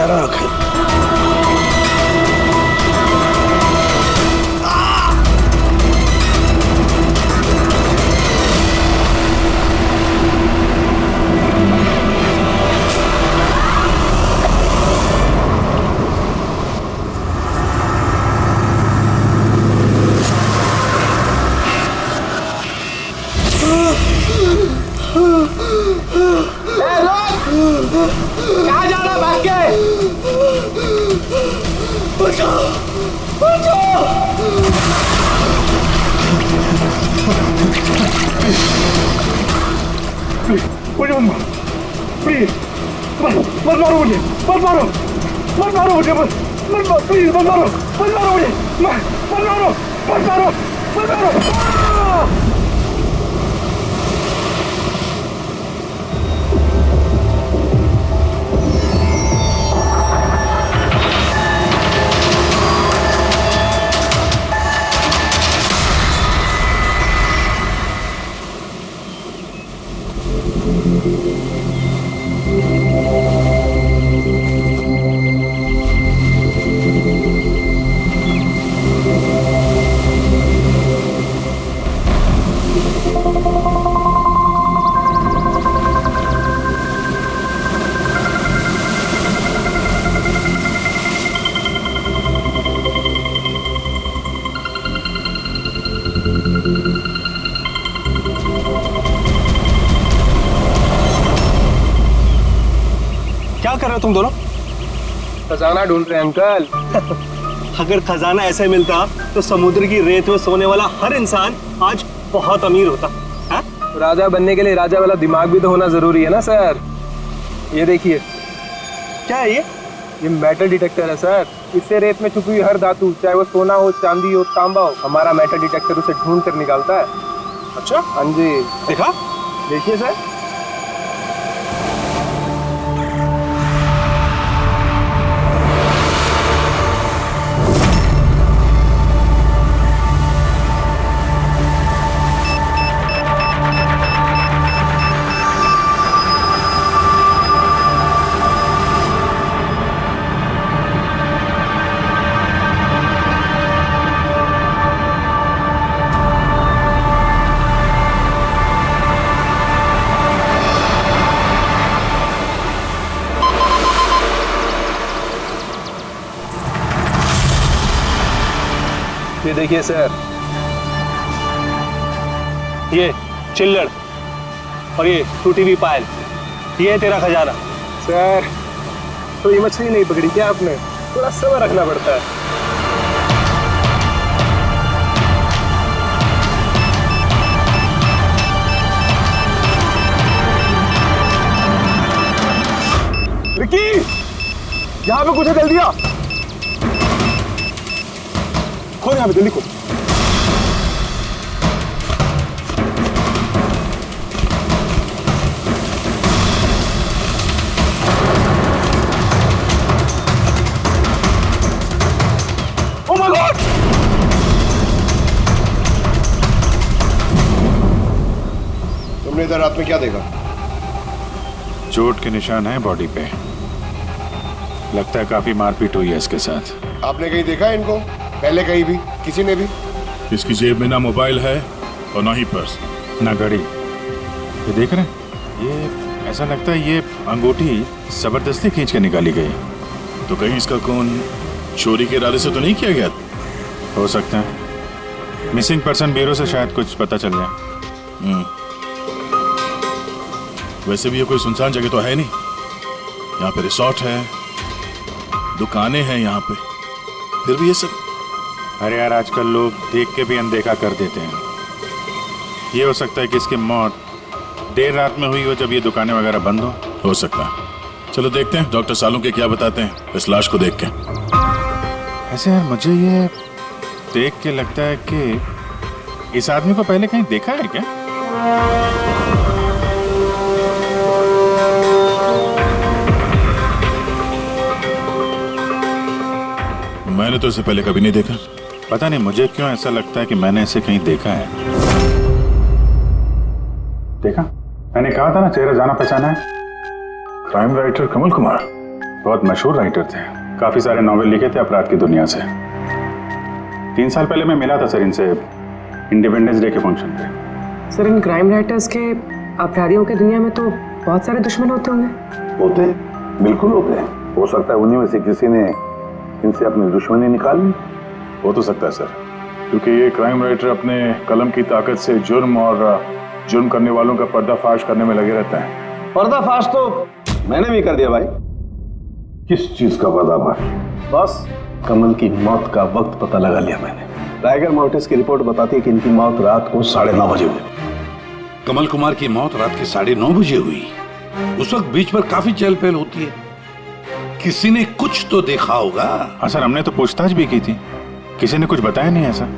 बेचारा आखिर। कहाँ जा रहा भाग के? बचाओ बचाओ। मुझे मत मारो प्लीज, मत मारो मुझे, मत मारो, मत मारो मुझे, मत मारो प्लीज, मत मारो, मत मारो मुझे, मत मारो, मत मारो, मत मारो। क्या कर रहे हो तुम दोनों? खजाना ढूंढ रहे हैं अंकल। अगर खजाना ऐसे मिलता तो समुद्र की रेत में सोने वाला हर इंसान आज बहुत अमीर होता है? राजा बनने के लिए राजा वाला दिमाग भी तो होना जरूरी है ना सर। ये देखिए, क्या है ये मेटल डिटेक्टर है सर। इससे रेत में छुपी हुई हर धातु, चाहे वो सोना हो, चांदी हो, तांबा हो, हमारा मेटल डिटेक्टर उसे ढूंढ कर निकालता है। अच्छा, हाँ जी, देखा? देखिए सर। ये देखिए सर, ये चिल्लड़ और ये टूटी हुई पायल, ये है तेरा खजाना। सर तो ये मछली नहीं पकड़ी क्या आपने? थोड़ा सब्र रखना पड़ता है। विक्की, यहाँ पे कुछ है, जल्दी आ। खोल यहाँ पे, जल्दी खोल। Oh my God! तुमने इधर रात में क्या देखा? चोट के निशान हैं बॉडी पे। लगता है काफी मारपीट हुई है इसके साथ। आपने कहीं देखा है इनको पहले? कहीं भी किसी ने भी? इसकी जेब में ना मोबाइल है और ना ही पर्स, ना घड़ी। ये देख रहे हैं, ये ऐसा लगता है ये अंगूठी जबरदस्ती खींच के निकाली गई। तो कहीं इसका खून चोरी के इरादे से तो नहीं किया गया? हो सकता है मिसिंग पर्सन ब्यूरो से शायद कुछ पता चल जाए। वैसे भी ये कोई सुनसान जगह तो है नहीं। यहाँ पे रिसोर्ट है, दुकानें हैं यहाँ पे, फिर भी ये सब। अरे यार, आजकल लोग देख के भी अनदेखा कर देते हैं। ये हो सकता है कि इसकी मौत देर रात में हुई हो, जब ये दुकानें वगैरह बंद हो सकता है। चलो देखते हैं डॉक्टर सालों के क्या बताते हैं इस लाश को देख के। ऐसे यार, मुझे ये देख के लगता है कि इस आदमी को पहले कहीं देखा है क्या? मैंने तो इसे पहले कभी नहीं देखा। पता नहीं मुझे क्यों ऐसा लगता है कि मैंने इसे कहीं देखा है। देखा, मैंने कहा था ना, चेहरा जाना पहचाना है। Crime writer Kamal Kumar. बहुत मशहूर राइटर थे, काफी सारे नॉवेल लिखे थे अपराध की दुनिया से। 3 साल पहले मैं मिला था सर इनसे इंडिपेंडेंस डे के फंक्शन पे। सर इन क्राइम राइटर्स के अपराधियों की दुनिया में तो बहुत सारे दुश्मन होते होंगे। होते, बिल्कुल होते हैं। हो सकता है उन्हीं में से किसी ने इनसे अपनी दुश्मनी निकाल ली। हो तो सकता है सर, क्योंकि ये क्राइम राइटर अपने कलम की ताकत से जुर्म और जुर्म करने वालों का पर्दाफाश करने में लगे रहते हैं। पर्दाफाश तो मैंने भी कर दिया भाई। किस चीज का पर्दाफाश? बस कमल की मौत का वक्त पता लगा लिया मैंने। टाइगर मोर्टिस की रिपोर्ट बताती है कि इनकी मौत रात को 9:30 बजे हुई। कमल कुमार की मौत रात के 9:30 बजे हुई। उस वक्त बीच पर काफी चहल पहल होती है। किसी ने कुछ तो देखा होगा। हाँ सर, हमने तो पूछताछ भी की थी, किसी ने कुछ बताया नहीं ऐसा।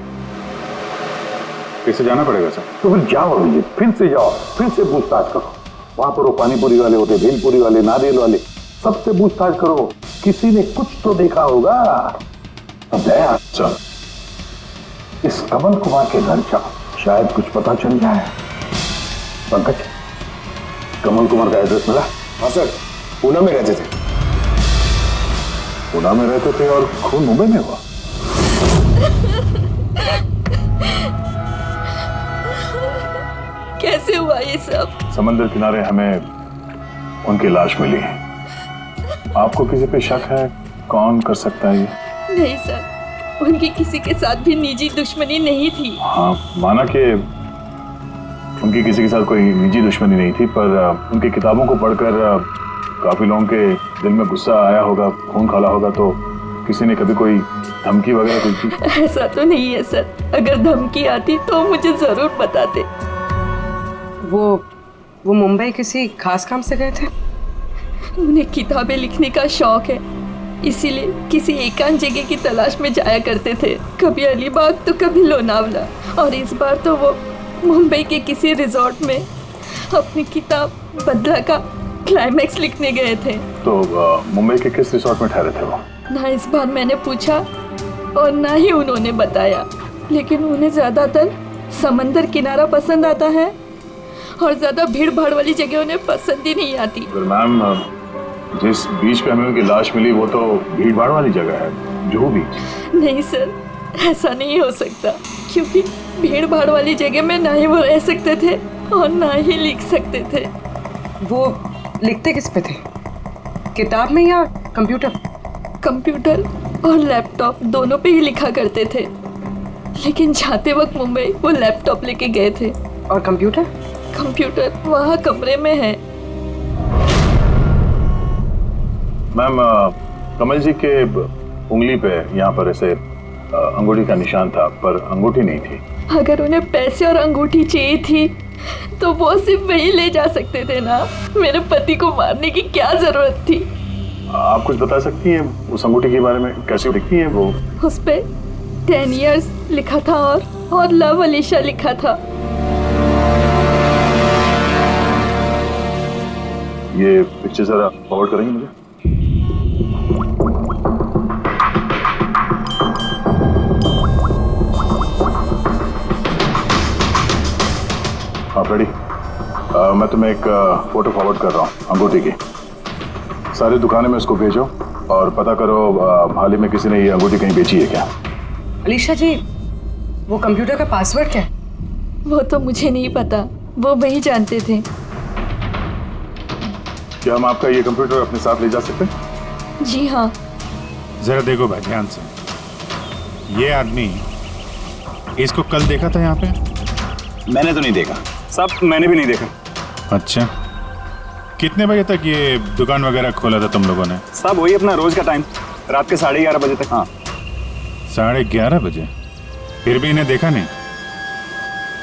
फिर से जाना पड़ेगा सर। तो फिर जाओ अभिजीत, फिर से जाओ, फिर से पूछताछ करो। वहां पर वो पानीपुरी वाले होते, भेलपुरी वाले, नारियल वाले, सबसे पूछताछ करो। किसी ने कुछ तो देखा होगा। अब दया सर, इस कमल कुमार के घर जाओ, शायद कुछ पता चल जाए। पंकज, कमल कुमार का एड्रेस मिला? हाँ सर, पूना में रहते थे। पुणे में रहते थे और खून मुंबई में हुआ। कैसे हुआ ये सब? समंदर किनारे हमें उनकी लाश मिली है। आपको किसी पे शक है? कौन कर सकता है ये? नहीं सर, उनकी किसी के साथ भी निजी दुश्मनी नहीं थी। हाँ, माना कि उनकी किसी के साथ कोई निजी दुश्मनी नहीं थी, पर उनकी किताबों को पढ़कर काफी लोगों के दिल में गुस्सा आया होगा, खून खौला होगा, तो किसी ने कभी कोई धमकी वगैरह कुछ दी? ऐसा तो नहीं है सर, अगर धमकी आती तो मुझे जरूर बताते। वो मुंबई किसी खास काम से गए थे? उन्हें किताबें लिखने का शौक है, इसीलिए किसी एकांत जगह की तलाश में जाया करते थे। कभी अलीबाग तो कभी लोनावला, और इस बार तो वो मुंबई के किसी रिजॉर्ट में अपनी किताब बदला का क्लाइमैक्स लिखने गए थे। तो मुंबई के किस रिसोर्ट में ठहरे थे वो? ना इस बार मैंने पूछा और ना ही उन्होंने बताया, लेकिन उन्हें ज्यादातर समंदर किनारा पसंद आता है और ज्यादा भीड़ भाड़ वाली जगह उन्हें पसंद ही नहीं आती। मैम, जिस बीच पे हमें उनकी लाश मिली वो तो भीड़ भाड़ वाली जगह है, जुहू बीच। नहीं सर, ऐसा नहीं हो सकता, क्योंकि भीड़ भाड़ वाली जगह में ना ही वो रह सकते थे और ना ही लिख सकते थे। वो लिखते किस पे थे, किताब में या कंप्यूटर? कंप्यूटर और लैपटॉप दोनों पे ही लिखा करते थे, लेकिन जाते वक्त मुंबई वो लैपटॉप लेके गए थे। और कंप्यूटर? कंप्यूटर वहाँ कमरे में है। मैम, कमल जी के उंगली पे यहाँ पर ऐसे अंगूठी का निशान था, पर अंगूठी नहीं थी। अगर उन्हें पैसे और अंगूठी चाहिए थी तो वो सिर्फ वही ले जा सकते थे ना। मेरे पति को मारने की क्या जरूरत थी? आप कुछ बता सकती हैं उस अंगूठी के बारे में, कैसी दिखती है वो? उस पे 10 years लिखा था और लव अलीशा लिखा था। ये पिक्चर जरा फॉरवर्ड करेंगे मुझे? आप रेडी? मैं तुम्हें एक फोटो फॉरवर्ड कर रहा हूँ अंगूठी की। सारी दुकानें में इसको भेजो और पता करो हाल ही में किसी ने ये अंगूठी कहीं बेची है क्या। अलीशा जी, वो कंप्यूटर का पासवर्ड क्या है? वो तो मुझे नहीं पता, वो वही जानते थे। क्या हम आपका ये कंप्यूटर अपने साथ ले जा सकते हैं? जी हाँ। जरा देखो भाई ध्यान से, ये आदमी, इसको कल देखा था यहाँ पे? मैंने तो नहीं देखा साहब, मैंने भी नहीं देखा। अच्छा, कितने बजे तक ये दुकान वगैरह खोला था तुम लोगों ने? साहब वही अपना रोज का टाइम, रात के 11:30 बजे तक। हाँ 11:30 बजे? फिर भी इन्हें देखा नहीं?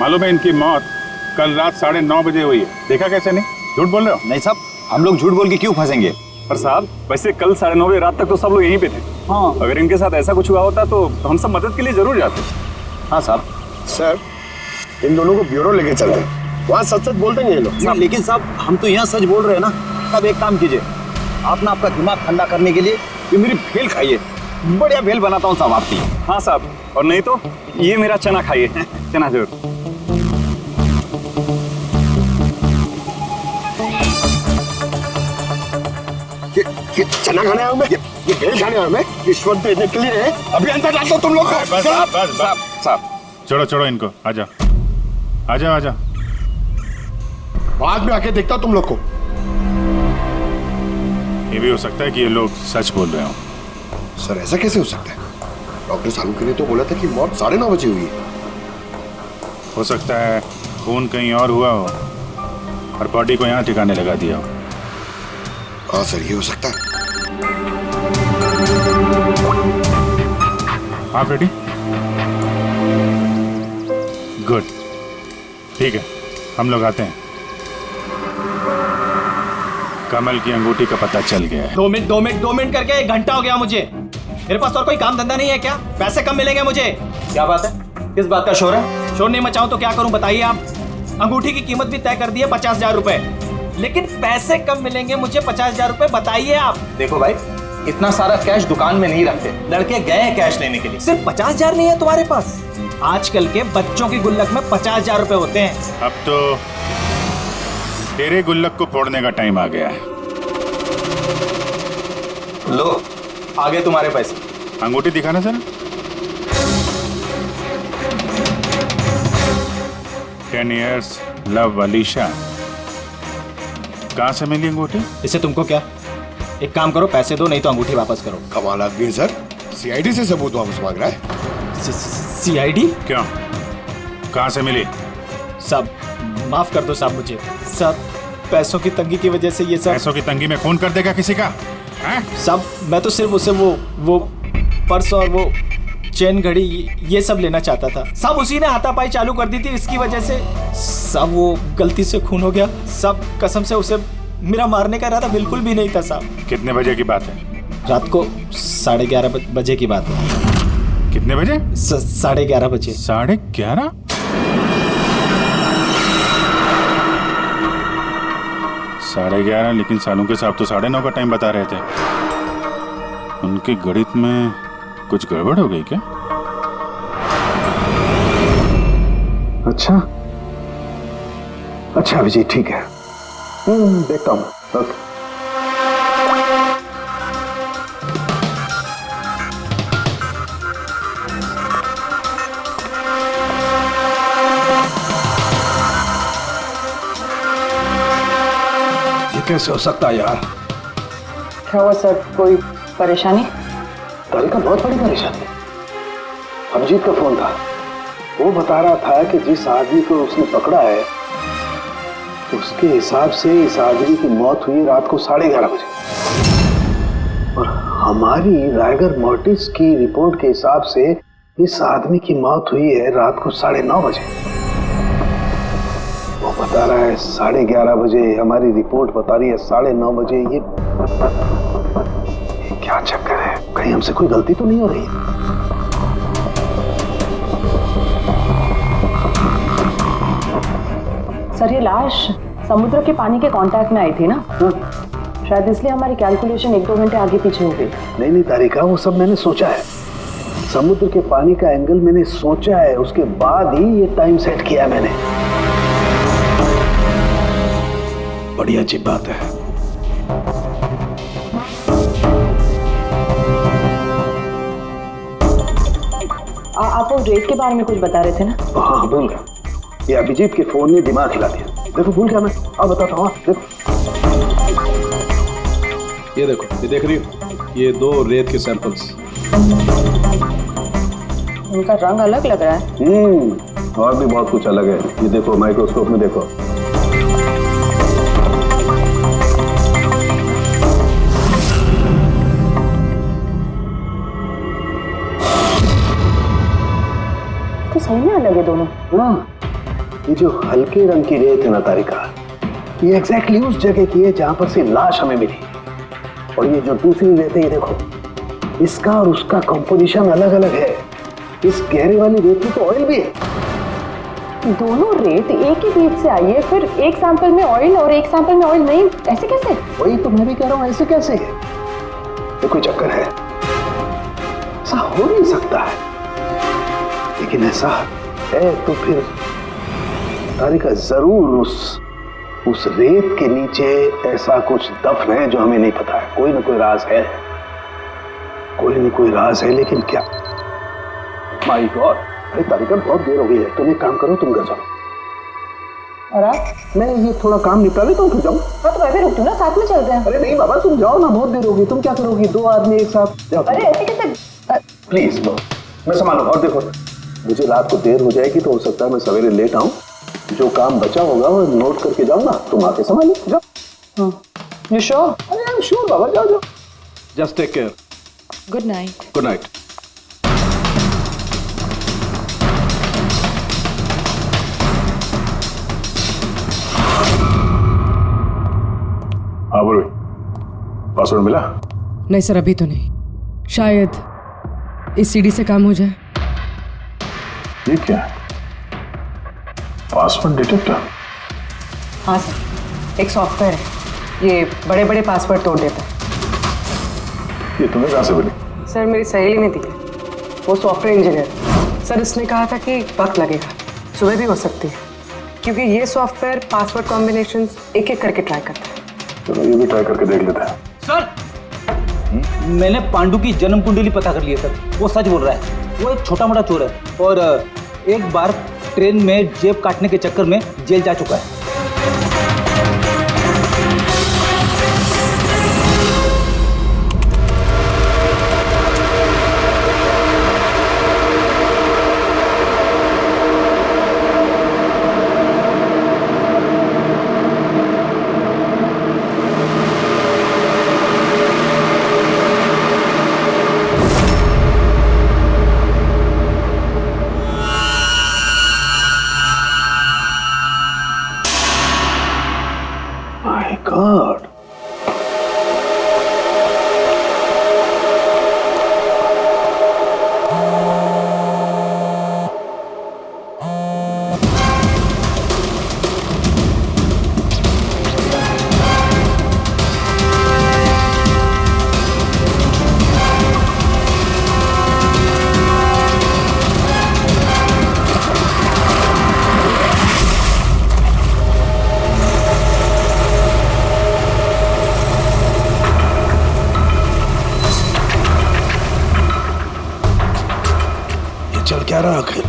मालूम है इनकी मौत कल रात 9:30 बजे हुई है, देखा कैसे नहीं? झूठ बोल रहे हो? नहीं साहब, हम लोग झूठ बोल के क्यों फंसेंगे? पर साहब वैसे कल 9:30 बजे रात तक तो सब लोग यहीं पे थे। हाँ, अगर इनके साथ ऐसा कुछ हुआ होता तो हम सब मदद के लिए जरूर जाते। हाँ साहब। सर, इन दोनों को ब्यूरो लेके चलते हैं, वहाँ सच सच बोल देंगे ये लोग। लेकिन साहब हम तो यहाँ सच बोल रहे हैं ना। साहब एक काम कीजिए, आप ना आपका दिमाग ठंडा करने के लिए ये मेरी भेल खाइए, बढ़िया भेल बनाता हूँ साहब आपकी। हाँ साहब, और नहीं तो ये मेरा चना खाइए, चना जरूर। चल खाना खाने आया मैं, ये भेल खाने आया मैं, रिश्वत देने के लिए अभी अंदर डालता तुम लोग को। साहब छोड़ो छोड़ो इनको, आजा आजा आजा। बाद में आके देखता तुम लोग को। ये भी हो सकता है कि ये लोग सच बोल रहे हो। सर ऐसा कैसे हो सकता है? डॉक्टर सालुंके ने तो बोला था कि मौत 9:30 बजे हुई है। हो सकता है खून कहीं और हुआ हो और बॉडी को यहाँ ठिकाने लगा दिया हो। हाँ सर, ये हो सकता है। हाँ बेटी, गुड, ठीक है, हम लोग आते हैं। कमल की अंगूठी का पता चल गया है। 2 मिनट करके 1 घंटा हो गया मुझे। मेरे पास और कोई काम धंधा नहीं है क्या? पैसे कम मिलेंगे मुझे। क्या बात है? किस बात का शोर है? शोर नहीं मचाऊं तो क्या करूं बताइए आप? अंगूठी की कीमत भी तय कर दी है 50,000 रुपए, लेकिन पैसे कम मिलेंगे मुझे 50,000 रुपए, बताइए आप। देखो भाई, इतना सारा कैश दुकान में नहीं रखते, लड़के गए हैं कैश लेने के लिए। सिर्फ 50,000 नहीं है तुम्हारे पास? आजकल के बच्चों की गुल्लक में 50,000 रुपए होते हैं। अब तो तेरे गुल्लक को फोड़ने का टाइम आ गया है। लो, आगे तुम्हारे पैसे। अंगूठी दिखाना सर। 10 years love Alisha. कहाँ से मिली अंगूठी? इससे तुमको क्या? एक काम करो, पैसे दो, नहीं तो अंगूठी वापस करो। कमाल आदमी है सर, सीआईडी से सबूत वापस मांग रहा है। सीआईडी? क्यों, कहाँ से मिली? साहब माफ कर दो साहब मुझे। साहब पैसों की तंगी की वजह से ये सब। पैसों की तंगी में खून कर देगा किसी का? साहब मैं तो सिर्फ उसे वो पर्स और वो चेन घड़ी ये सब लेना चाहता था साहब। उसी ने हाथापाई चालू कर दी थी, इसकी वजह से साहब वो गलती से खून हो गया साहब। कसम से उसे मेरा मारने का इरादा बिल्कुल भी नहीं था साहब। कितने बजे की बात है? रात को 11:30 बजे की बात है। कितने बजे? 11:30 बजे। 11:30? साढ़े 11, लेकिन सालों के साहब तो 9:30 का टाइम बता रहे थे। उनके गणित में कुछ गड़बड़ हो गई क्या? अच्छा विजय, ठीक है, देखता हूँ। ओके। कैसे हो सकता है यार? क्या हुआ सर, कोई परेशानी? तारिका बहुत बड़ी परेशानी है। अभिजीत का फोन था, वो बता रहा था कि जिस आदमी को उसने पकड़ा है उसके हिसाब से इस आदमी की मौत हुई रात को 11:30 बजे, और हमारी रायगर मोर्टिस की रिपोर्ट के हिसाब से इस आदमी की मौत हुई है रात को 9:30 बजे। वो बता रहा है 11:30 बजे, हमारी रिपोर्ट बता रही है 9:30 बजे। ये क्या चक्कर है? कहीं हमसे कोई गलती तो नहीं हो रही? सर ये लाश समुद्र के पानी के कांटेक्ट में आई थी ना? शायद इसलिए हमारी कैलकुलेशन 1-2 घंटे आगे पीछे हो गई। नहीं तारिका, वो सब मैंने सोचा है। समुद्र के पानी का एंगल मैंने सोचा है, उसके बाद ही ये टाइम सेट किया मैंने। बड़ी अजीब बात है। आप वो रेट के बारे में कुछ बता रहे थे ना? हाँ भूल गया, ये अभिजीत के फोन ने दिमाग हिला दिया। देखो भूल गया मैं, अब बताता हूँ। देखो ये देखो, ये देख रही हो, ये 2 रेत के सैंपल्स। उनका रंग अलग लग रहा है। और भी बहुत कुछ अलग है। ये देखो, माइक्रोस्कोप में देखो। तो सही में अलग है दोनों। हाँ, ये जो हल्के रंग की रेत है ना तारिका, ये एग्जैक्टली उस जगह की है जहां पर से लाश हमें मिली। और ये जो दूसरी रेत है, ये देखो, इसका और उसका कंपोजिशन अलग अलग है। इस गहरे वाली रेत में तो ऑयल भी है। दोनों रेत एक ही बीज से आई है, फिर एक सैंपल में ऑयल और एक सैंपल में ऑयल नहीं, ऐसे कैसे? वही तो मैं भी कह रहा हूँ, ऐसे कैसे? ये कोई चक्कर है? ऐसा हो नहीं सकता है। लेकिन ऐसा है तो फिर तारिका जरूर उस उस रेत के नीचे ऐसा कुछ दफन है जो हमें नहीं पता है। कोई ना कोई राज है, कोई ना कोई राज है, लेकिन क्या? माय गॉड, अरे तारिका बहुत देर हो गई है। तुम एक काम करो, तुम घर जाओ और आप, मैं ये थोड़ा काम निपटा लेता हूँ, फिर जाऊँ। हाँ तो मैं भी रुकती हूँ ना, साथ में चलते हैं। अरे नहीं बाबा, तुम जाओ ना, बहुत देर होगी। तुम क्या करोगी? 2 आदमी एक साथ जाओ। अरे ऐसे कैसे? प्लीज लो, मैं संभालूंगा। और देखो, मुझे रात को देर हो जाएगी तो हो सकता है मैं सवेरे लेट आऊँ। जो काम बचा होगा वो नोट करके जाऊंगा, तुम आके संभालो। जाओ। You sure? अरे आई एम श्योर बाबा, जाओ जाओ। Just take care. Good night. Good night. हाँ बोलो, पासवर्ड मिला? नहीं सर, अभी तो नहीं। शायद इस सीडी से काम हो जाए। ये क्या है? Password detector? हाँ सर, एक सॉफ्टवेयर है, ये बड़े बड़े पासवर्ड तोड़ देता है। ये तुम्हें कहाँ से मिली? सर मेरी सहेली ने दी है, वो सॉफ्टवेयर इंजीनियर। सर इसने कहा था कि वक्त लगेगा, सुबह भी हो सकती है, क्योंकि ये सॉफ्टवेयर पासवर्ड कॉम्बिनेशंस एक एक करके ट्राई करता है। चलो ये भी ट्राई करके देख लेते हैं। सर, मैंने पांडु की जन्म कुंडली पता कर ली है सर। वो सच बोल रहा है, वो एक छोटा मोटा चोर है और एक बार ट्रेन में जेब काटने के चक्कर में जेल जा चुका है। माय गॉड, चल क्या रहा आखिर?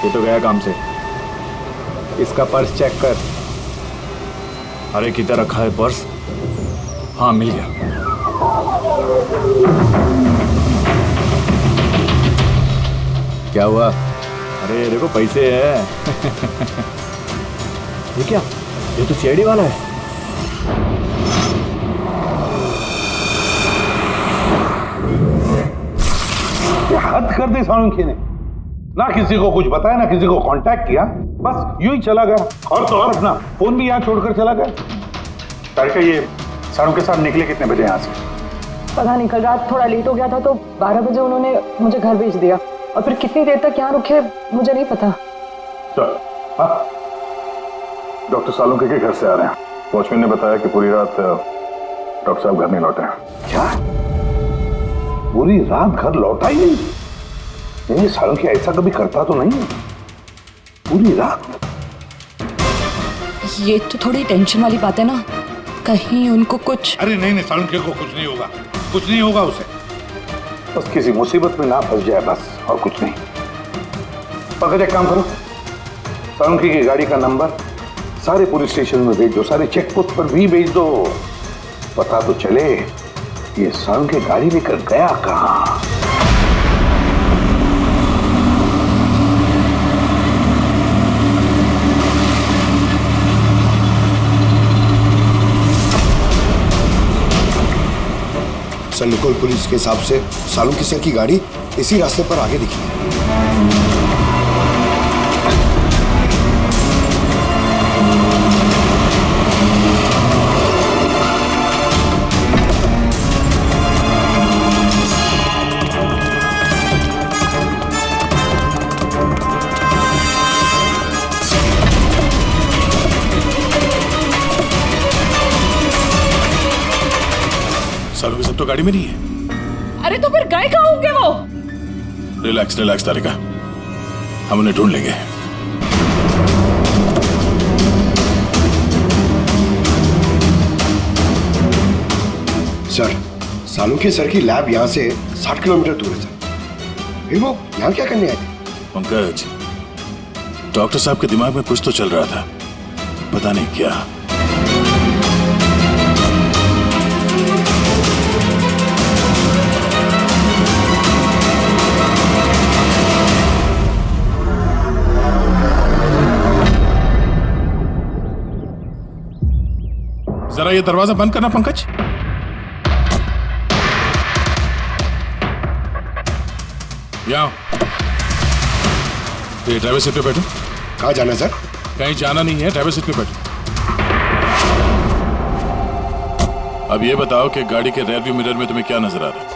ये तो गया काम से। इसका पर्स चेक कर। अरे किधर रखा है पर्स? हाँ मिल गया। क्या हुआ? अरे देखो पैसे है। ये क्या? ये तो सीआईडी वाला है। हद कर दी सालुंकी ने, ना किसी को कुछ बताया, ना किसी को कांटेक्ट किया, बस यूं ही चला गया। और तो और अपना फोन भी यहाँ छोड़कर चला गया। तारिका, ये सारों के साथ निकले कितने बजे यहाँ से? पता नहीं, कल रात थोड़ा लेट हो गया था तो 12 बजे उन्होंने मुझे घर भेज दिया, और फिर कितनी देर तक यहाँ रुके मुझे नहीं पता। चल, हाँ, डॉक्टर सालुंके के घर से आ रहे हैं। वॉचमैन ने बताया कि पूरी रात डॉक्टर साहब घर नहीं लौटे हैं। क्या? पूरी रात घर लौटा ही नहीं? नहीं, सालुंकी ऐसा कभी करता तो नहीं। पूरी रात? ये तो थोड़ी टेंशन वाली बात है ना, कहीं उनको कुछ। अरे नहीं नहीं, सालुंकी को कुछ नहीं होगा, कुछ नहीं होगा उसे। बस किसी मुसीबत में ना फंस जाए, बस, और कुछ नहीं। पकड़, एक काम करो, सालुंकी की गाड़ी का नंबर सारे पुलिस स्टेशन में भेज दो, सारे चेक पोस्ट पर भी भेज दो। पता तो चले ये सालुंकी गाड़ी लेकर गया कहां। सर, निकोल पुलिस के हिसाब से सालुंकी सर की गाड़ी इसी रास्ते पर आगे दिखी है। सालों की सब तो गाड़ी में नहीं है। अरे तो फिर गए कहाँ होंगे वो? रिलैक्स रिलैक्स तारिका, हम उन्हें ढूंढ लेंगे। सर, सालुंखे सर की लैब यहाँ से 60 किलोमीटर दूर है सर। फिर वो यहाँ क्या करने आए थे? पंकज, डॉक्टर साहब के दिमाग में कुछ तो चल रहा था, पता नहीं क्या। जरा ये दरवाजा बंद करना पंकज। यहाँ तो ये ड्राइवर सीट पे बैठो। कहाँ जाना है सर? कहीं जाना नहीं है, ड्राइवर सीट पे बैठो। अब ये बताओ कि गाड़ी के रेयर व्यू मिरर में तुम्हें क्या नजर आ रहा है?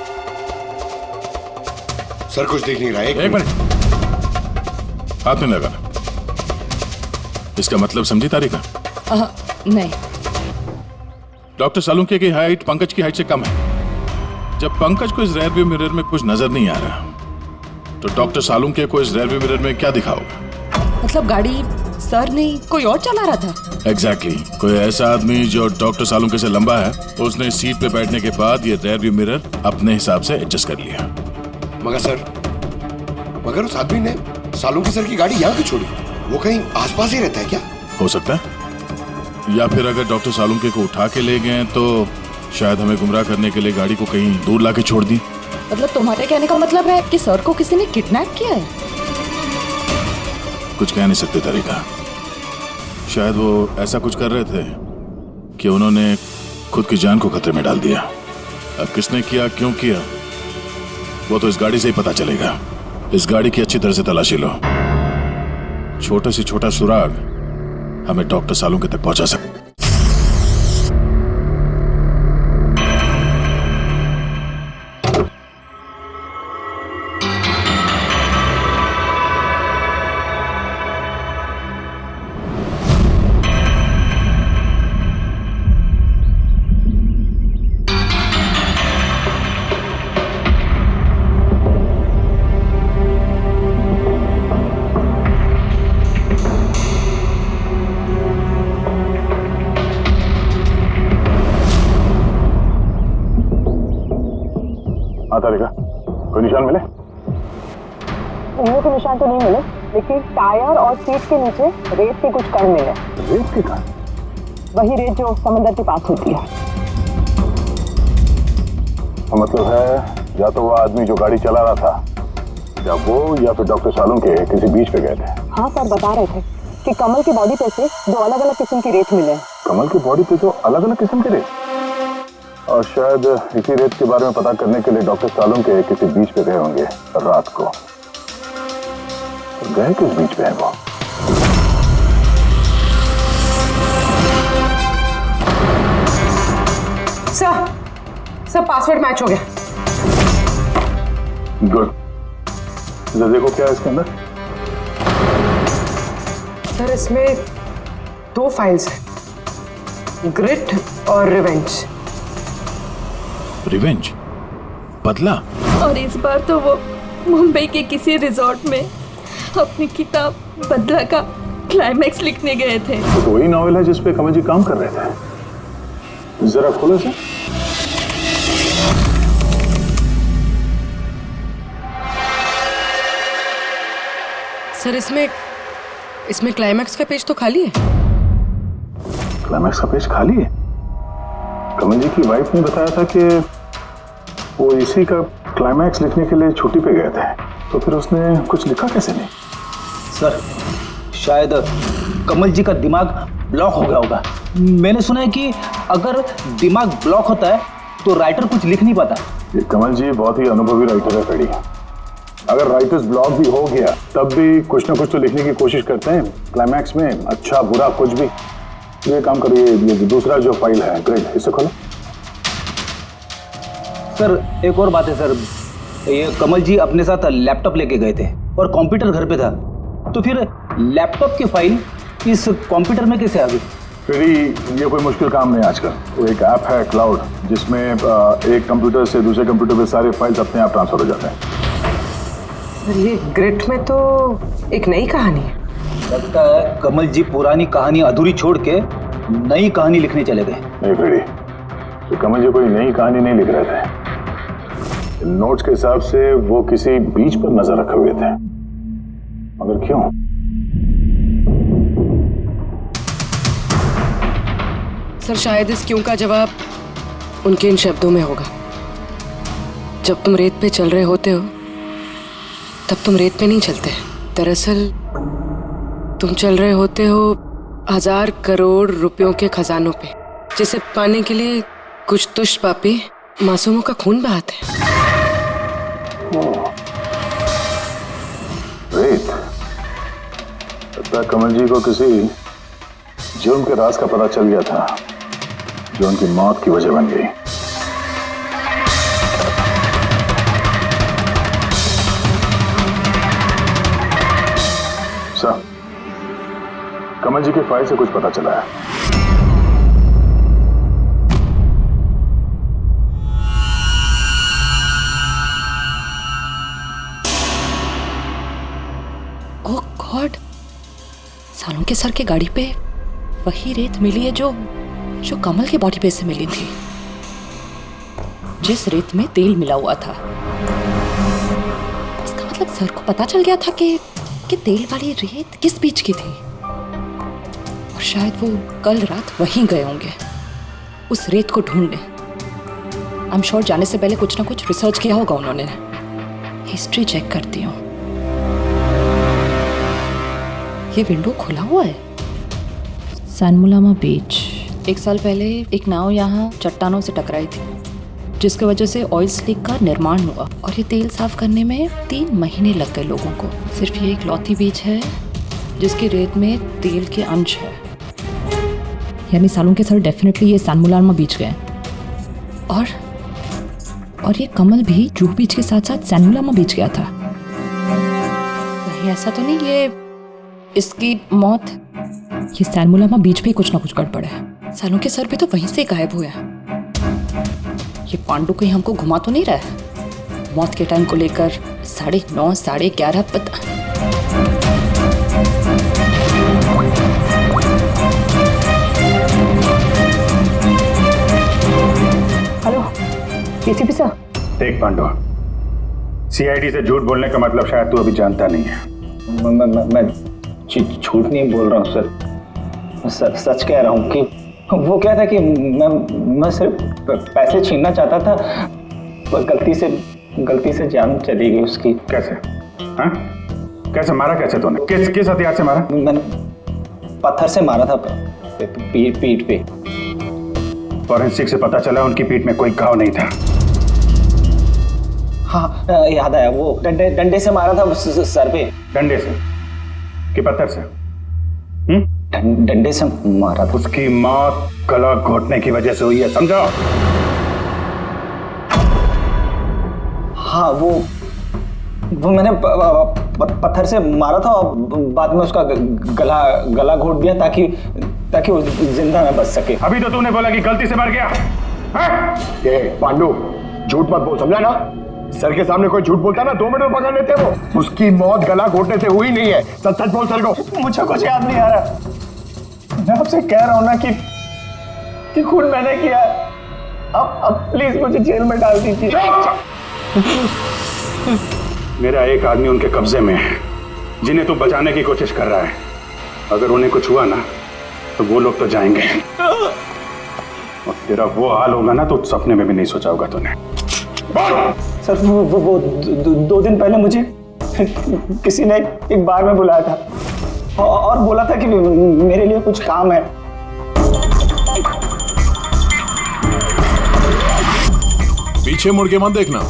सर कुछ दिख नहीं रहा है। एक मिनट, हाथ में लगा। इसका मतलब समझी तारिका? नहीं। डॉक्टर सालुंखे की हाइट पंकज की हाइट से कम है। जब पंकज को इस रेयर व्यू मिरर में कुछ नजर नहीं आ रहा, तो डॉक्टर सालुंखे को इस रेयर व्यू मिरर में क्या दिखा होगा? मतलब गाड़ी सर नहीं कोई और चला रहा था? एग्जैक्टली। कोई ऐसा आदमी जो डॉक्टर सालुंखे से लंबा है, उसने सीट पे बैठने के बाद ये रेयर व्यू मिरर अपने हिसाब से एडजस्ट कर लिया। मगर उस आदमी ने सालुंखे सर की गाड़ी यहाँ क्यों छोड़ी? वो कहीं आसपास ही रहता है क्या? हो सकता है, या फिर अगर डॉक्टर सालुंखे को उठा के ले गए तो शायद हमें गुमराह करने के लिए गाड़ी को कहीं दूर लाके छोड़ दी। मतलब तुम्हारे कहने का मतलब है कि सर को किसी ने किडनैप किया है? कुछ कह नहीं सकते तारिका। शायद वो ऐसा कुछ कर रहे थे कि उन्होंने खुद की जान को खतरे में डाल दिया। अब किसने किया, क्यों किया, वो तो इस गाड़ी से ही पता चलेगा। इस गाड़ी की अच्छी तरह से तलाशी लो। छोटे से छोटा सुराग हमें डॉक्टर सालुंखे तक पहुंचा सकता। तारिका, कोई निशान मिले? उंगलियों के निशान तो नहीं मिले, लेकिन टायर और सीट के नीचे रेत के कुछ कण मिले। रेत के कण? वही रेत जो समंदर के पास होती है। तो मतलब है या तो वो आदमी जो गाड़ी चला रहा था, या वो या फिर डॉक्टर सालुंखे किसी बीच पे गए थे। हाँ सर, बता रहे थे कि कमल की बॉडी पे से दो अलग अलग किस्म की रेत मिले। कमल की बॉडी पे तो अलग अलग किस्म के रेत, और शायद इसी रेत के बारे में पता करने के लिए डॉक्टर सालुंखे किसी बीच पे गए होंगे रात को। तो गए किस बीच पे है वो? सर पासवर्ड मैच हो गया। गुड। जरा देखो क्या है इसके अंदर। सर इसमें 2 फाइल्स हैं, ग्रिट और रिवेंज। रिवेंज? बदला? और इस बार तो वो मुंबई के किसी रिजॉर्ट में अपनी किताब बदला का क्लाइमैक्स लिखने गए थे। तो वही नॉवेल है जिसपे कमल जी काम कर रहे थे। जरा खोलो से। सर इसमें क्लाइमैक्स का पेज तो खाली है। क्लाइमैक्स का पेज खाली है? कमल जी की वाइफ ने बताया था कि वो इसी का क्लाइमैक्स लिखने के लिए छुट्टी पे गए थे, तो फिर उसने कुछ लिखा कैसे नहीं? सर शायद कमल जी का दिमाग ब्लॉक हो गया होगा। मैंने सुना है कि अगर दिमाग ब्लॉक होता है तो राइटर कुछ लिख नहीं पाता। ये कमल जी बहुत ही अनुभवी राइटर है फेडी। अगर राइटर्स ब्लॉक भी हो गया तब भी कुछ ना कुछ तो लिखने की कोशिश करते हैं क्लाइमैक्स में, अच्छा बुरा कुछ भी। ये काम करिए, ये दूसरा जो फाइल है ग्रेड, इसे खोलो। सर एक और बात है सर, ये कमल जी अपने साथ लैपटॉप लेके गए थे और कंप्यूटर घर पे था, तो फिर लैपटॉप की फाइल इस कंप्यूटर में कैसे आ गई? फ्रेडी, ये कोई मुश्किल काम नहीं है आजकल। वो एक ऐप है क्लाउड, जिसमें एक कंप्यूटर से दूसरे कंप्यूटर पे सारे फाइल्स अपने आप ट्रांसफर हो जाते हैं। सर ये ग्रिट में तो एक नई कहानी है। लगता है कमल जी पुरानी कहानी अधूरी छोड़ के नई कहानी लिखने चले गए। नहीं फ्रेडी, तो कमल जी कोई नई कहानी नहीं लिख रहे थे। नोट्स के हिसाब से वो किसी बीच पर नजर रखे हुए थे, मगर क्यों? सर शायद इस क्यों का जवाब उनके इन शब्दों में होगा। जब तुम रेत पे चल रहे होते हो तब तुम रेत पे नहीं चलते। दरअसल तुम चल रहे होते हो 1000 करोड़ रुपयों के खजानों पे, जिसे पाने के लिए कुछ दुष्ट पापी मासूमों का खून बहाते हैं। रेत? लगता है कमल जी को किसी जुर्म के राज का पता चल गया था, जो उनकी मौत की वजह बन गई। सर, कमल जी के फाइल से कुछ पता चला है। ओह गॉड, सालों के सर के गाड़ी पे वही रेत मिली है जो कमल के बॉडी पे से मिली थी, जिस रेत में तेल मिला हुआ था। इसका मतलब सर को पता चल गया था कि तेल वाली रेत किस बीच की थी, और शायद वो कल रात वहीं गए होंगे उस रेत को ढूंढने। आई एम श्योर जाने से पहले कुछ ना कुछ रिसर्च किया होगा उन्होंने। हिस्ट्री चेक करती हूँ। ये विंडो खुला हुआ है। सैनमुलामा बीच। 1 साल पहले एक नाव यहाँ चट्टानों से टकराई थी, जिसकी वजह से ऑयल स्लिक का निर्माण हुआ, और ये तेल साफ करने में 3 महीने लग गए लोगों को। सिर्फ ये एक लौती बीच है जिसकी रेत में तेल के अंश है। यानी सालों के सर डेफिनेटली ये सैनमुलामा बीच गए, और ये कमल भी जूहू बीच के साथ साथ सैनमुलामा बीच गया था। नहीं, ऐसा तो नहीं ये इसकी मौत, ये सैनमुलामा बीच पे कुछ ना कुछ गड़बड़ है। सालों के सर पे तो वहीं से गायब हुए हैं। ये पांडु कहीं हमको घुमा तो नहीं रहा है मौत के टाइम को लेकर? 9:30 11:30 पता। Hello ACP sir. देख पांडु, सीआईडी से झूठ बोलने का मतलब शायद तू अभी जानता नहीं है। मैं झूठ नहीं बोल रहा हूँ सर, सच कह रहा हूँ कि वो क्या था कि मैं सिर्फ पैसे छीनना चाहता था, पर गलती से जान चली गई उसकी। कैसे? हाँ? कैसे मारा? कैसे तूने? किस हथियार से मारा? मैंने पत्थर से मारा था पीठ पे। फॉरेंसिक से पता चला उनकी पीठ में कोई घाव नहीं था। हाँ याद आया, वो डंडे से मारा था सर पे। डंडे से कि पत्थर से? डंडे से मारा था। उसकी मौत गला घोटने की वजह से हुई है, समझो? हाँ, वो मैंने पत्थर से मारा था और बाद में उसका गला घोट दिया ताकि वो जिंदा न बच सके। अभी तो तूने बोला कि गलती से मर गया। ये पांडु, झूठ मत बोल, समझा ना? सर के सामने कोई झूठ बोलता ना 2 मिनट में पकड़ लेते वो। उसकी मौत गला घोटने से हुई नहीं है। सच सच बोल सर को। मुझे कुछ याद नहीं आ रहा। मैं आपसे कह रहा हूँ ना कि खून मैंने किया। अब प्लीज मुझे जेल में डाल दीजिए। मेरा एक आदमी उनके कब्जे में है, जिन्हें तू बचाने की कोशिश कर रहा है। अगर उन्हें कुछ हुआ ना तो वो लोग तो जाएंगे, और तेरा वो हाल होगा ना तो सपने में भी नहीं सोचा होगा तूने। सर वो 2 दिन पहले मुझे किसी ने एक बार में बुलाया था और बोला था कि मेरे लिए कुछ काम है। पीछे मुड़ के मत देखना,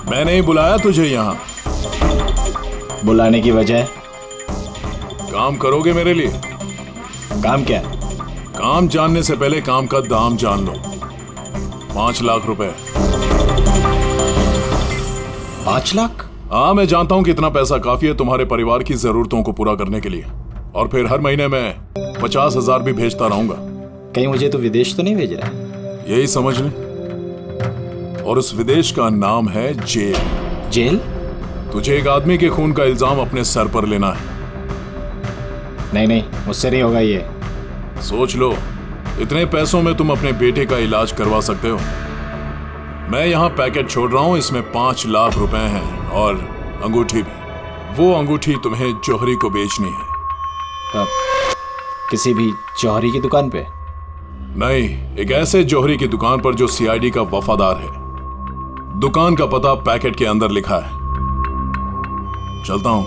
मैंने ही बुलाया तुझे यहाँ। बुलाने की वजह? काम करोगे मेरे लिए? काम क्या? काम जानने से पहले काम का दाम जान लो। 5 लाख रुपए। 5 लाख? हाँ, मैं जानता हूं कि इतना पैसा काफी है तुम्हारे परिवार की जरूरतों को पूरा करने के लिए, और फिर हर महीने मैं 50,000 भी भेजता रहूंगा। कहीं मुझे तो विदेश तो नहीं भेज रहा? यही समझ ले। और उस विदेश का नाम है जेल। जेल? तुझे एक आदमी के खून का इल्जाम अपने सर पर लेना है। नहीं, मुझसे नहीं होगा ये। सोच लो, इतने पैसों में तुम अपने बेटे का इलाज करवा सकते हो। मैं यहाँ पैकेट छोड़ रहा हूँ, इसमें 5 लाख रुपए हैं और अंगूठी भी। वो अंगूठी तुम्हें जौहरी को बेचनी है। किसी भी जौहरी की दुकान पे? नहीं, एक ऐसे जौहरी की दुकान पर जो सीआईडी का वफादार है। दुकान का पता पैकेट के अंदर लिखा है। चलता हूं।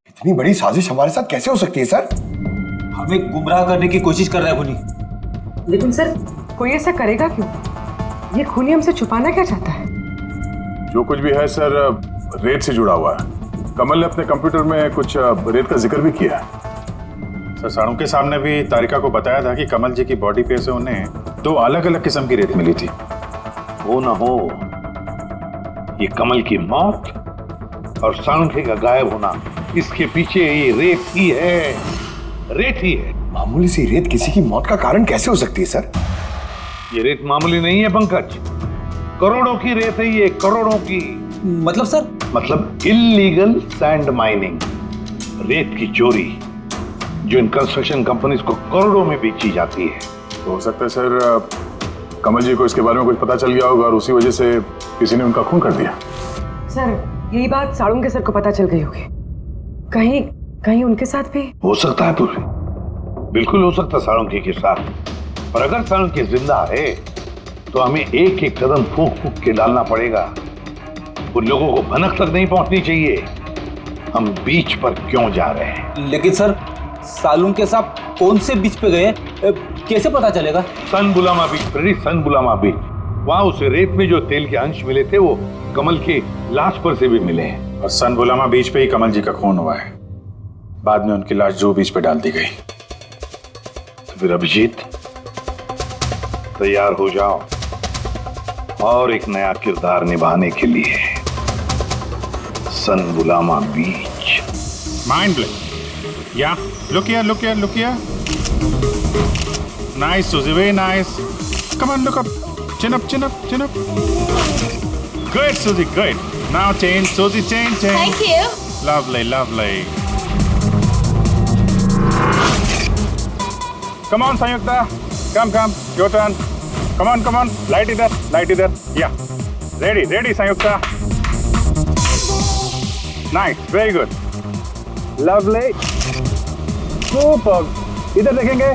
इतनी बड़ी साजिश हमारे साथ कैसे हो सकती है सर? हमें गुमराह करने की कोशिश कर रहा है खूनी। लेकिन सर, कोई ऐसा करेगा क्यों? ये खूनी हमसे छुपाना क्या चाहता है? जो कुछ भी है सर, रेत से जुड़ा हुआ है। कमल ने अपने कंप्यूटर में कुछ रेत का जिक्र भी किया है। सर, साड़ू के सामने भी तारिका को बताया था कि कमल जी की बॉडी पे से उन्हें 2 अलग अलग किस्म की रेत मिली थी। वो ना हो, ये कमल की मौत और साळुंखे का गायब होना, इसके पीछे ये रेत ही है। रेत ही है। मामूली सी रेत किसी की मौत का कारण कैसे हो सकती है सर? ये रेत मामूली नहीं है पंकज, करोड़ों की रेत है ये, करोड़ों की। मतलब सर? मतलब इल्लीगल सैंड माइनिंग, रेत की चोरी, जो इन कंस्ट्रक्शन कंपनीज को करोड़ों में बेची जाती है। तो हो सकता है सर, कमल जी को इसके बारे में कुछ पता चल गया होगा और उसी वजह से किसी ने उनका खून कर दिया। सर, यही बात साळुंखे सर को पता चल गई होगी। कहीं उनके साथ भी हो सकता है पूरी, बिल्कुल हो सकता है साळुंखे के साथ। पर अगर साळुंखे जिंदा है तो हमें एक एक कदम फूंक फूंक के डालना पड़ेगा। उन लोगों को भनक तक नहीं पहुंचनी चाहिए हम बीच पर क्यों जा रहे हैं। लेकिन सर, साळुंखे साहब कौन से बीच पे गए, कैसे पता चलेगा? सन बुलामा बीच, सन बुलामा बीच। वहां उस रेत में जो तेल के अंश मिले थे वो कमल के लाश पर से भी मिले हैं। और सन बुलामा बीच पे ही कमल जी का खून हुआ है। बाद में उनकी लाश जो बीच पे डाल दी गई। तो फिर अभिजीत, तैयार हो जाओ और एक नया किरदार निभाने के लिए। सन बुलामा beach. Mind blowing. Yeah look here. Nice, Suzy, very nice. Come on, look up. Chin up. Good, Suzy, good. Now change, Suzy, change. Thank you. Lovely. Come on, Sanyukta. Come. Your turn. Come on. Light either. Yeah. Ready, Sanyukta. Nice, very good. Lovely. Super. इधर देखेंगे।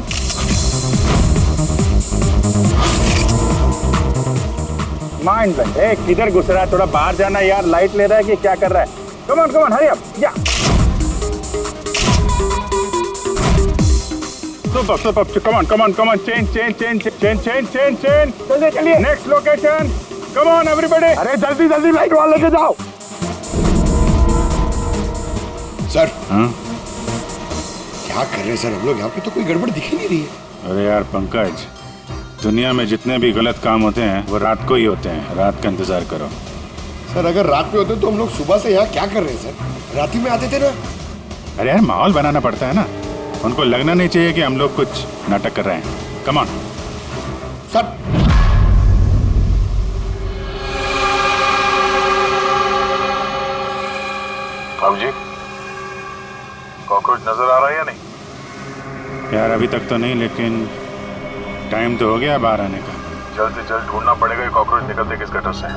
Mind blank. किधर घुस रहा है? थोड़ा बाहर जाना यार। लाइट ले रहा है कि क्या कर रहा है? Come on hurry up. Yeah super. Come on change. चलिए next location. Come on everybody. अरे जल्दी लाइट वाला लेके जाओ। सर, क्या कर रहे हैं सर हम लोग? यहाँ पे तो कोई गड़बड़ दिख ही नहीं रही है। अरे यार पंकज, दुनिया में जितने भी गलत काम होते हैं वो रात को ही होते हैं। रात का इंतजार करो। सर, अगर रात में होते तो हम लोग सुबह से यहाँ क्या कर रहे हैं सर? रात ही में आते थे ना। अरे यार, माहौल बनाना पड़ता है ना। उनको लगना नहीं चाहिए कि हम लोग कुछ नाटक कर रहे हैं। Come on sir. जी, कॉकरोच नजर आ रहा है या नहीं? यार अभी तक तो नहीं, लेकिन टाइम तो हो गया बाहर आने का। जल्द से जल्द ढूंढना पड़ेगा ये कॉकरोच निकलते किस गटर से।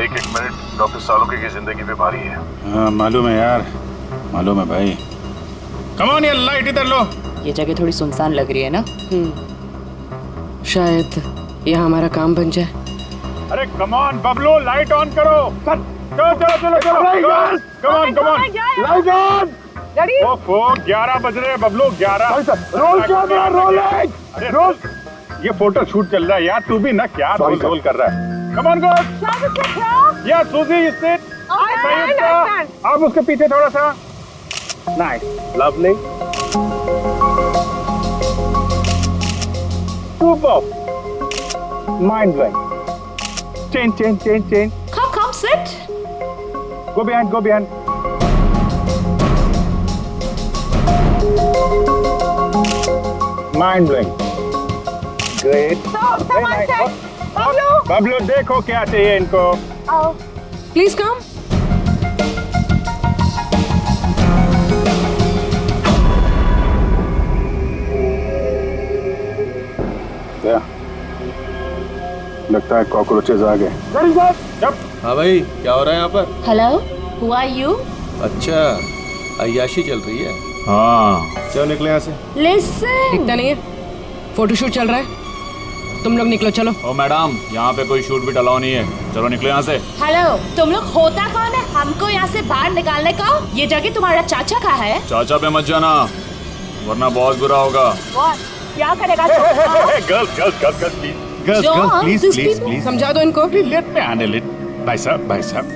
एक मिनट डॉक्टर साळुंखे की जिंदगी पे भारी है। हाँ मालूम है यार, मालूम है भाई। कम ऑन यार, लाइट इधर लो। ये जगह थोड़ी सुनसान लग रही है ना। शायद यहाँ हमारा काम बन जाए। अरे come on Bablu, light on करो। चलो। Come on. Light on. ओफो, 11 बज रहे हैं बबलू, 11। Roll camera, rolling. अरे रोल, ये फोटो शूट चल रहा है यार। तू भी ना क्या रोल कर रहा है। Come on good. या सूजी, यू सिट। आप उसके पीछे थोड़ा सा। Nice, lovely, super, mind blowing. Change. Come, sit. Go behind, go behind. Mind blowing. Great. Very nice. Bablu देखो क्या चाहिए इनको. Please come. लगता है कॉकरोचेस आ गए. हाँ भाई, क्या हो रहा है यहाँ पर? Hello, who are you? अच्छा, अय्याशी चल रही है. हाँ. चलो निकले यहाँ से. लिसन. दिखता नहीं है, फोटोशूट चल रहा है. तुम लोग निकलो, चलो. ओ मैडम, यहाँ पे कोई शूट भी अलाउ नहीं है. चलो निकलो यहाँ से. हेलो, तुम लोग होता कौन है हमको यहाँ से बाहर निकालने का? ये जगह तुम्हारा चाचा का है. चाचा पे मत जाना, वरना बहुत बुरा होगा. क्या करेगा? Girls, please. समझा दो इनको. Let me handle it. भाई साहब,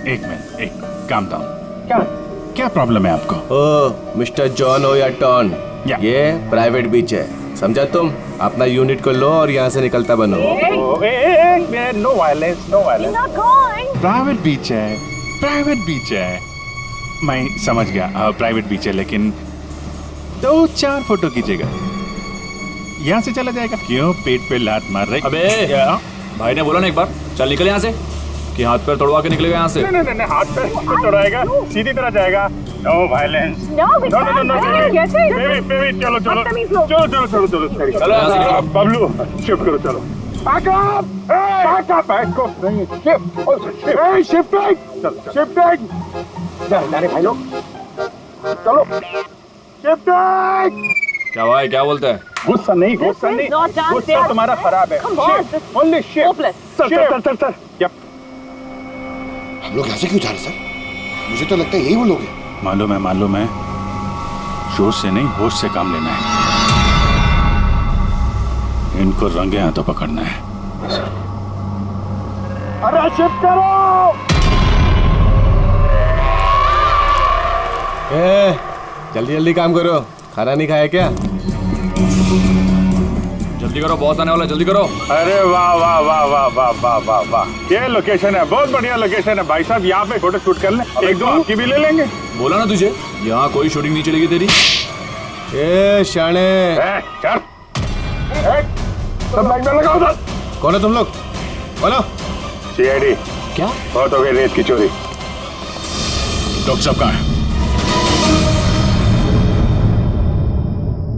एक मिनट, एक calm down. क्या प्रॉब्लम है आपको? ओ, मिस्टर जॉन हो या टॉन, ये प्राइवेट बीच है, समझा तुम? अपना यूनिट को लो और यहाँ से निकलता बनो. No violence. प्राइवेट बीच है. मैं समझ गया, प्राइवेट बीच है, लेकिन 2-4 फोटो कीजिएगा. यहाँ से चला जाएगा. क्यों पेट पे लात मार रहे? अबे भाई ने बोला ना एक बार, चल निकल यहाँ से, कि हाथ पैर तोड़वा के निकलेगा यहाँ से. नहीं, हाथ पैर नहीं तोड़ाएगा, सीधी तरह जाएगा. No violence. नो. बेबी, चलो. बबलू, शिफ्ट करो, चलो. Back up. नहीं, शिफ्टिंग. जाने भाई लोग, चलो. शिफ्टिंग. क्या भाई, क्या बोलते हैं? गुस्सा नहीं. गुस्सा तुम्हारा खराब है. Only shift. सर. Yep. हम लोग ऐसे क्यों जा रहे सर? मुझे तो लगता है यही वो लोग हैं. मालूम है. जोश से नहीं, होश से काम लेना है. इनको रंगे हाथों पकड़ना है. अरे शिफ्ट करो. जल्दी काम करो. खाना नहीं खाया क्या? जल्दी करो, बॉस आने वाला, जल्दी करो. अरे वाह. ये लोकेशन है, बहुत बढ़िया लोकेशन है भाई साहब. यहाँ पे फोटो शूट कर ले. एक दो आपकी भी ले लेंगे. बोला ना तुझे, यहाँ कोई शूटिंग नहीं चलेगी तेरी. ए शाने, सब लाइन में लगाओ. कौन है तुम लोग? बोलो. सीआईडी. क्या? बहुत हो गई रेत की चोरी. डॉक्टर साहब कहाँ है?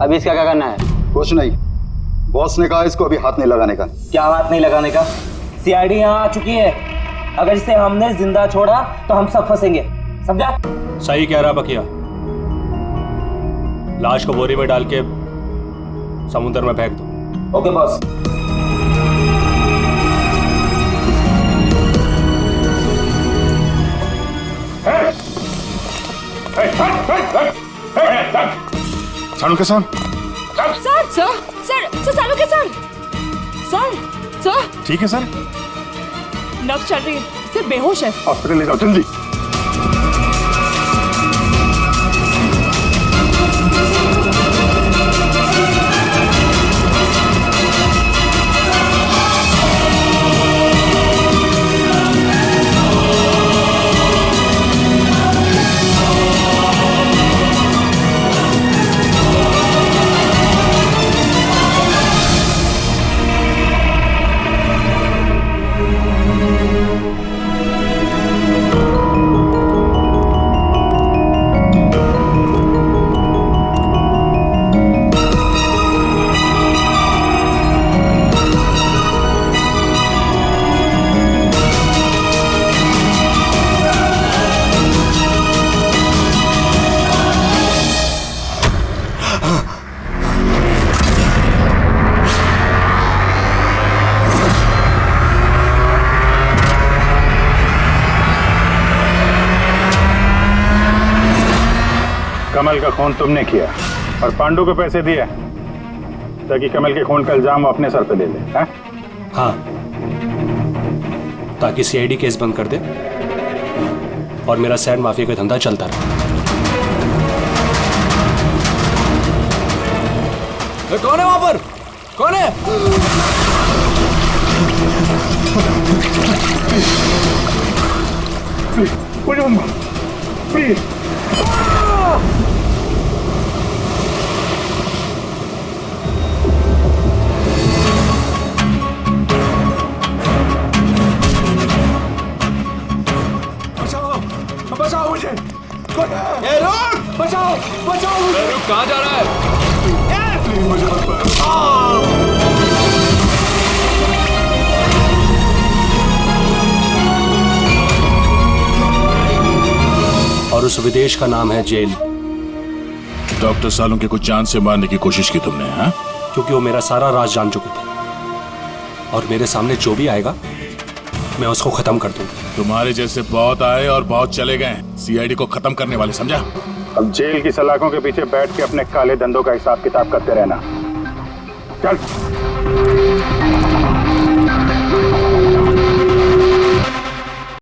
अभी इसका क्या करना है? कुछ नहीं. बॉस ने कहा इसको अभी हाथ नहीं लगाने का. क्या हाथ नहीं लगाने का? सीआईडी यहाँ आ चुकी है. अगर इसे हमने जिंदा छोड़ा तो हम सब फंसेंगे, समझा? सही कह रहा बकिया. लाश को बोरी में डाल के समुद्र में फेंक दो. Okay boss. सालू के साथ. सर, सालू के सर. ठीक है सर. नब्ज चल रही है, सिर्फ बेहोश है. हॉस्पिटल ले जाओ जल्दी. कमल का खून तुमने किया और पांडु को पैसे दिए ताकि कमल के खून का इल्जाम वो अपने सर पे ले ले. हाँ, ताकि सीआईडी केस बंद कर दे और मेरा सैंड माफिया का धंधा चलता रहे. कौन है वहां पर? कौन है? मुझे प्लीज बचाओ मुझे। बचाओ बचाओ मुझे। कहाँ जा रहा है? प्लीज मुझे मत मारो। और उस विदेश का नाम है जेल। डॉक्टर सालुंके को जान से मारने की कोशिश की तुमने, हाँ? क्योंकि वो मेरा सारा राज जान चुके थे और मेरे सामने जो भी आएगा मैं उसको खत्म कर दूंगा। तुम्हारे जैसे बहुत आए और बहुत चले गए, सीआईडी को खत्म करने वाले, समझा? अब जेल की सलाखों के पीछे बैठ के अपने काले धंधों का हिसाब किताब करते रहना। चल।